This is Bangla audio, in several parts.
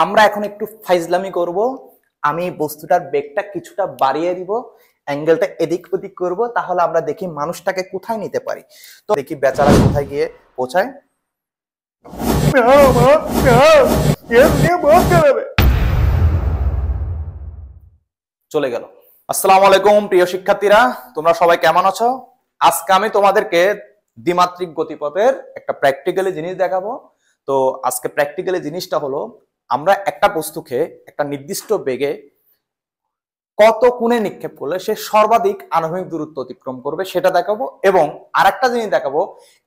আমরা এখন একটু ফাইজলামি করব। আমি বস্তুটার বেগটা কিছুটা বাড়িয়ে দিব, অ্যাঙ্গেলটা এদিক ওদিক করব, তাহলে আমরা দেখি মানুষটাকে কোথায় নিতে পারি। তো দেখি বেচারা কোথায় গিয়ে পৌঁছায়। চলে গেল। আসসালামু আলাইকুম প্রিয় শিক্ষার্থীরা, তোমরা সবাই কেমন আছো? আজকে আমি তোমাদেরকে দ্বিমাত্রিক গতিপথের একটা প্র্যাকটিক্যালি জিনিস দেখাবো। তো আজকে প্র্যাকটিক্যালি জিনিসটা হলো, আমরা একটা বস্তুকে একটা নির্দিষ্ট বেগে কত কোণে নিক্ষেপ করলে সে সর্বাধিক আনুভূমিক দূরত্ব অতিক্রম করবে সেটা দেখাবো। এবং আরেকটা জিনিস দেখাবো,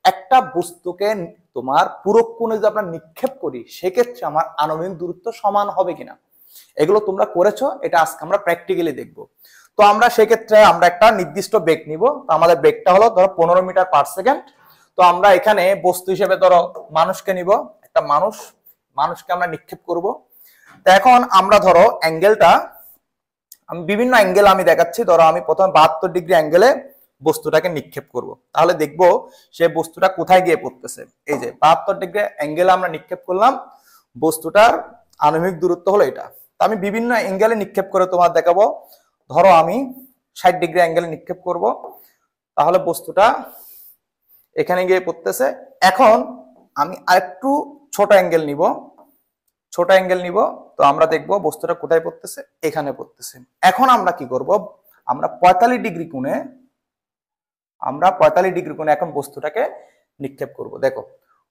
একটা বস্তুকে তোমার পুরো কোণে যদি আমরা নিক্ষেপ করি সেক্ষেত্রে আমার আনুভূমিক দূরত্ব সমান হবে কিনা। এগুলো তোমরা করেছো, এটা আজকে আমরা প্র্যাকটিক্যালি দেখবো। তো আমরা সেক্ষেত্রে আমরা একটা নির্দিষ্ট বেগ নিব। তো আমাদের বেগটা হলো ধরো 15 মিটার পার সেকেন্ড। তো আমরা এখানে বস্তু হিসেবে ধরো মানুষকে নিব, একটা মানুষকে আমরা নিক্ষেপ করব। তো এখন আমরা ধরো অ্যাঙ্গেলটা, আমি বিভিন্ন অ্যাঙ্গেল আমি দেখাচ্ছি। ধরো আমি প্রথমে 72 ডিগ্রি অ্যাঙ্গেলে বস্তুটাকে নিক্ষেপ করব, তাহলে দেখবো সে বস্তুটা কোথায় গিয়ে পড়তেছে। এই যে 72 ডিগ্রি অ্যাঙ্গেলে আমরা নিক্ষেপ করলাম, বস্তুটার আনুভূমিক দূরত্ব হলো এটা। তো আমি বিভিন্ন অ্যাঙ্গেলে নিক্ষেপ করে তোমার দেখাবো। ধরো আমি 60 ডিগ্রি অ্যাঙ্গেলে নিক্ষেপ করব, তাহলে বস্তুটা এখানে গিয়ে পড়তেছে। এখন আমি আরেকটু ছোট অ্যাঙ্গেল নিব, তো আমরা দেখব বস্তুটা কোথায় পড়তেছে, এখানে পড়তেছে। এখন আমরা কি করব, আমরা 45 ডিগ্রি কোণে এখন বস্তুটাকে নিক্ষেপ করব। দেখো,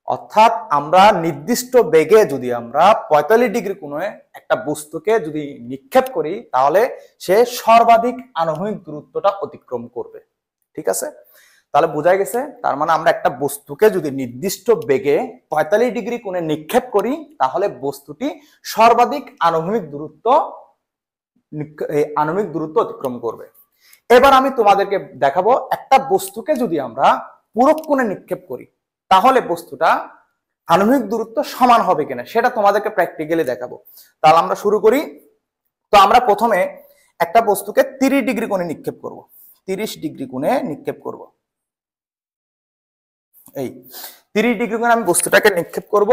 অর্থাৎ আমরা নির্দিষ্ট বেগে যদি আমরা 45 ডিগ্রি কোণে একটা বস্তুকে যদি নিক্ষেপ করি তাহলে সে সর্বাধিক আনুভূমিক দূরত্বটা অতিক্রম করবে। ঠিক আছে, তাহলে বোঝা গেছে। তার মানে আমরা একটা বস্তুকে যদি নির্দিষ্ট বেগে 45 ডিগ্রি কোণে নিক্ষেপ করি তাহলে বস্তুটি সর্বাধিক আনুভূমিক দূরত্ব অতিক্রম করবে। এবার আমি তোমাদেরকে দেখাবো, একটা বস্তুকে যদি আমরা পূরক কোণে নিক্ষেপ করি তাহলে বস্তুটা আনুভূমিক দূরত্ব সমান হবে কিনা সেটা তোমাদেরকে প্র্যাকটিক্যালি দেখাবো। তাহলে আমরা শুরু করি। তো আমরা প্রথমে একটা বস্তুকে 30 ডিগ্রি কোণে নিক্ষেপ করব, 30 ডিগ্রি কোণে নিক্ষেপ করব। এই 30 ডিগ্রি কোণে আমি বস্তুটাকে নিক্ষেপ করব।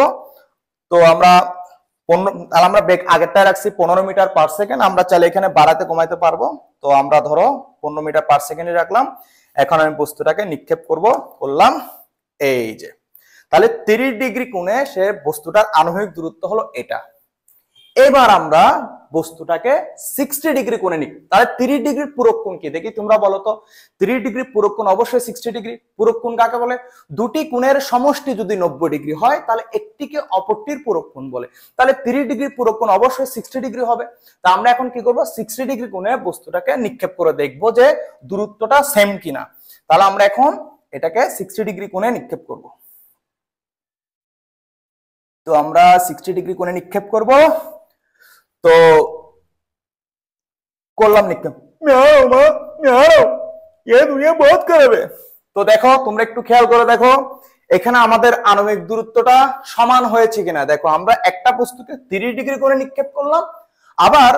তো আমরা বেগ আগেরটা রাখছি 15 মিটার পার সেকেন্ড, আমরা চাইলে এখানে বাড়াতে কমাইতে পারবো। তো আমরা ধরো 15 মিটার পার সেকেন্ডে রাখলাম। এখন আমি বস্তুটাকে নিক্ষেপ করলাম। এই যে, তাহলে 30 ডিগ্রি কোণে সে বস্তুটার আনুভূমিক দূরত্ব হলো এটা। এবার আমরা বস্তুটাকে 60 ডিগ্রি কোণে নিই। তাহলে 30 ডিগ্রি পূরক কোণ কি দেখি, তোমরা বলো তো। 30 ডিগ্রি পূরক কোণ অবশ্যই 60 ডিগ্রি। পূরক কোণ কাকে বলে? দুটি কোণের সমষ্টি যদি 90 ডিগ্রি হয় তাহলে একটিকে অপরটির পূরক কোণ বলে। তাহলে 30 ডিগ্রি পূরক কোণ অবশ্যই 60 ডিগ্রি হবে। তা আমরা এখন কি করব, 60 ডিগ্রি কোণে বস্তুটাকে নিক্ষেপ করে দেখবো যে দূরত্বটা সেম কিনা। তাহলে আমরা এখন এটাকে 60 ডিগ্রি কোণে নিক্ষেপ করব। তো আমরা 60 ডিগ্রি কোণে নিক্ষেপ করব। তো করলাম নিক্ষেপ। দুনিয়া বহুত করবে। তো দেখো, তোমরা একটু খেয়াল করে দেখো এখানে আমাদের আণবিক দূরত্বটা সমান হয়েছে কিনা। দেখো, আমরা একটা বস্তুকে 30 ডিগ্রি কোণে নিক্ষেপ করলাম, আবার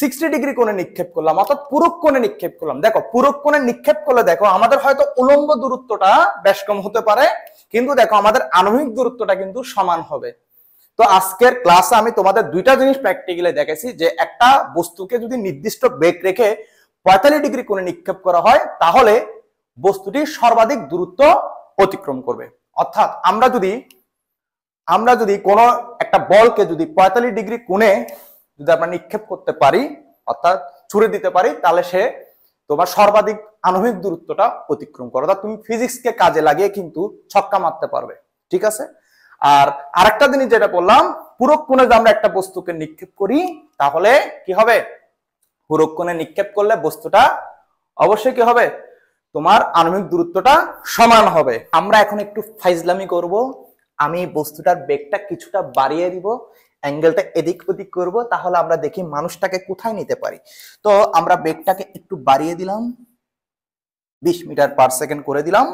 60 ডিগ্রি কোণে নিক্ষেপ করলাম, অর্থাৎ পূরক কোণে নিক্ষেপ করলাম। দেখো, পূরক কোণে নিক্ষেপ করলে দেখো আমাদের হয়তো উলম্ব দূরত্বটা বেশ কম হতে পারে, কিন্তু দেখো আমাদের আণবিক দূরত্বটা কিন্তু সমান হবে। তো আজকের ক্লাসে আমি তোমাদের দুইটা জিনিস প্র্যাকটিক্যালি দেখেছি, যে একটা বস্তুকে যদি নির্দিষ্ট বেগ রেখে 45 ডিগ্রি কোণে নিক্ষেপ করা হয় তাহলে বস্তুটি সর্বাধিক দূরত্ব অতিক্রম করবে। অর্থাৎ আমরা যদি কোনো একটা বলকে যদি 45 ডিগ্রি কোণে যদি আমরা নিক্ষেপ করতে পারি, অর্থাৎ ছুড়ে দিতে পারি, তাহলে সে তোমার সর্বাধিক আণবিক দূরত্বটা অতিক্রম করে। অর্থাৎ তুমি ফিজিক্সকে কাজে লাগিয়ে কিন্তু ছক্কা মারতে পারবে। ঠিক আছে। আর আরেকটা জিনিস যেটা বললাম, পূরক কোণে যদি আমরা একটা বস্তুকে নিক্ষেপ করি তাহলে কি হবে, পূরক কোণে নিক্ষেপ করলে বস্তুটা অবশ্যই কি হবে, তোমার আণবিক দূরত্বটা সমান হবে। আমরা এখন একটু ফাইজলামি করব। আমি বস্তুটার বেগটা কিছুটা বাড়িয়ে দিব, অ্যাঙ্গেলটা এদিক ওদিক করব, তাহলে আমরা দেখি মানুষটাকে কোথায় নিতে পারি। তো আমরা বেগটাকে একটু বাড়িয়ে দিলাম, 20 মিটার পার সেকেন্ড করে দিলাম।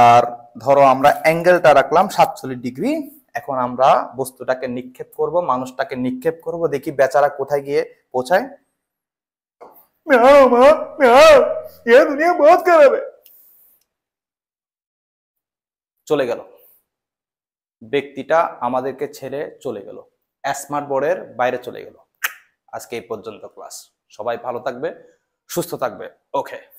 আর ধরো আমরা অ্যাঙ্গেলটা রাখলাম 47 ডিগ্রি। এখন আমরা বস্তুটাকে নিক্ষেপ করব, মানুষটাকে নিক্ষেপ করব, দেখি বেচারা কোথায় গিয়ে পৌঁছায়। দুনিয়া বহুত করবে। চলে গেল, ব্যক্তিটা আমাদেরকে ছেড়ে চলে গেল। স্মার্ট বোর্ডের বাইরে চলে গেল। আজকে এই পর্যন্ত ক্লাস। সবাই ভালো থাকবে, সুস্থ থাকবে। ওকে।